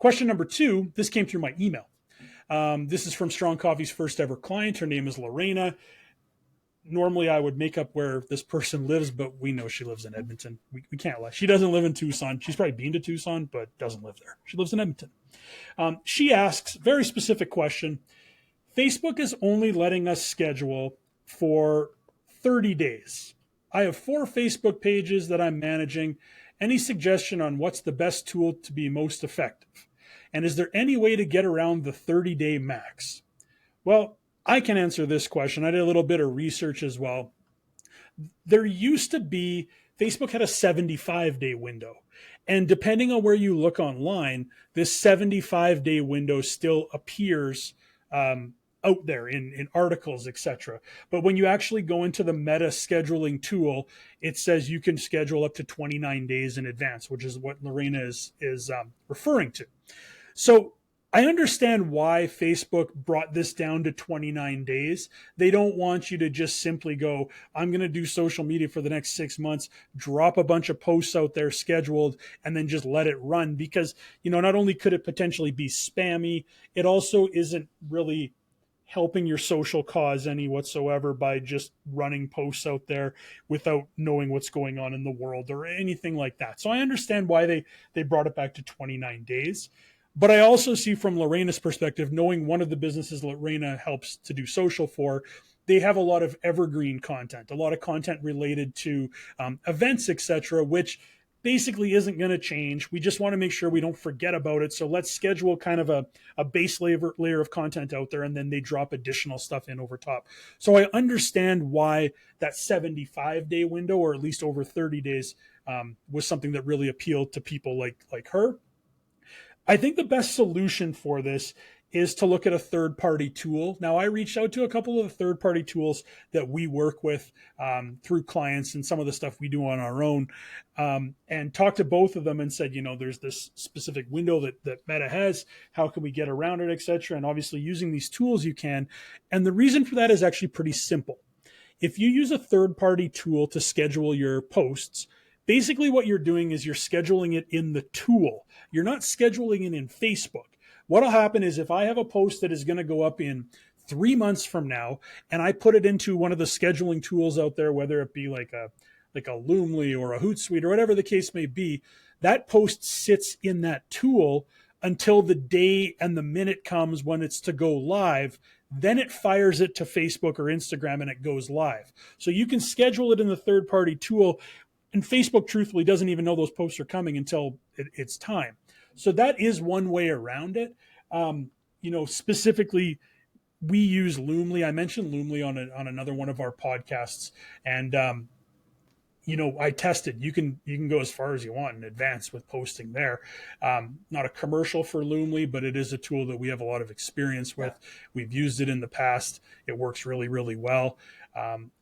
Question number two, this came through my email. This is from Strong Coffee's first ever client. Her name is Lorena. Normally I would make up where this person lives, but we know she lives in Edmonton. We can't lie. She doesn't live in Tucson. She's probably been to Tucson, but doesn't live there. She lives in Edmonton. She asks, very specific question. Facebook is only letting us schedule for 30 days. I have 4 Facebook pages that I'm managing. Any suggestion on what's the best tool to be most effective? And is there any way to get around the 30-day max? Well, I can answer this question. I did a little bit of research as well. There used to be, Facebook had a 75-day window. And depending on where you look online, this 75-day window still appears out there in articles, etc. But when you actually go into the Meta scheduling tool, it says you can schedule up to 29 days in advance, which is what Lorena is referring to. So I understand why Facebook brought this down to 29 days. They don't want you to just simply go, I'm going to do social media for the next 6 months, drop a bunch of posts out there scheduled, and then just let it run. Because, not only could it potentially be spammy, it also isn't really helping your social cause any whatsoever by just running posts out there without knowing what's going on in the world or anything like that. So I understand why they brought it back to 29 days. But I also see from Lorena's perspective, knowing one of the businesses Lorena helps to do social for, they have a lot of evergreen content, a lot of content related to events, etc., which basically isn't going to change. We just want to make sure we don't forget about it. So let's schedule kind of a base layer of content out there, and then they drop additional stuff in over top. So I understand why that 75-day window, or at least over 30 days, was something that really appealed to people like her. I think the best solution for this is to look at a third-party tool. Now, I reached out to a couple of the third-party tools that we work with through clients and some of the stuff we do on our own, and talked to both of them and said, there's this specific window that Meta has. How can we get around it, et cetera? And obviously, using these tools, you can. And the reason for that is actually pretty simple. If you use a third-party tool to schedule your posts, basically what you're doing is you're scheduling it in the tool. You're not scheduling it in Facebook. What'll happen is if I have a post that is going to go up in 3 months from now, and I put it into one of the scheduling tools out there, whether it be like a Loomly or a Hootsuite or whatever the case may be, that post sits in that tool until the day and the minute comes when it's to go live. Then it fires it to Facebook or Instagram and it goes live. So you can schedule it in the third-party tool. And Facebook, truthfully, doesn't even know those posts are coming until it's time. So that is one way around it. Specifically, we use Loomly. I mentioned Loomly on another one of our podcasts, and I tested. You can go as far as you want in advance with posting there. Not a commercial for Loomly, but it is a tool that we have a lot of experience with. We've used it in the past. It works really, really well.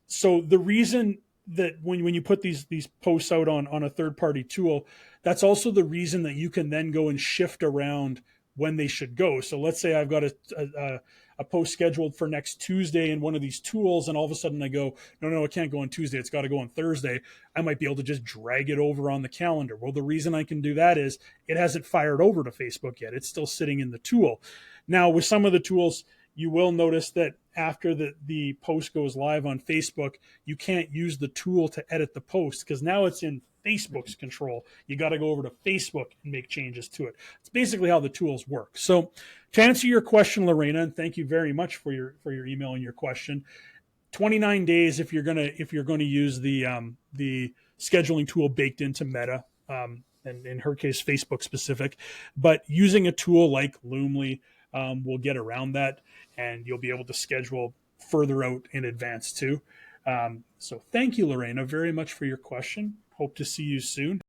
So the reason that when you put these posts out on a third-party tool, that's also the reason that you can then go and shift around when they should go. So let's say I've got a post scheduled for next Tuesday in one of these tools, and all of a sudden I go, no, it can't go on Tuesday. It's got to go on Thursday. I might be able to just drag it over on the calendar. Well, the reason I can do that is it hasn't fired over to Facebook yet. It's still sitting in the tool. Now, with some of the tools, you will notice that after the post goes live on Facebook, you can't use the tool to edit the post because now it's in Facebook's control. You got to go over to Facebook and make changes to it. It's basically how the tools work. So to answer your question, Lorena, and thank you very much for your email and your question, 29 days if you're going to use the scheduling tool baked into Meta, and in her case, Facebook specific, but using a tool like Loomly will get around that, and you'll be able to schedule further out in advance too. So thank you, Lorena, very much for your question. Hope to see you soon.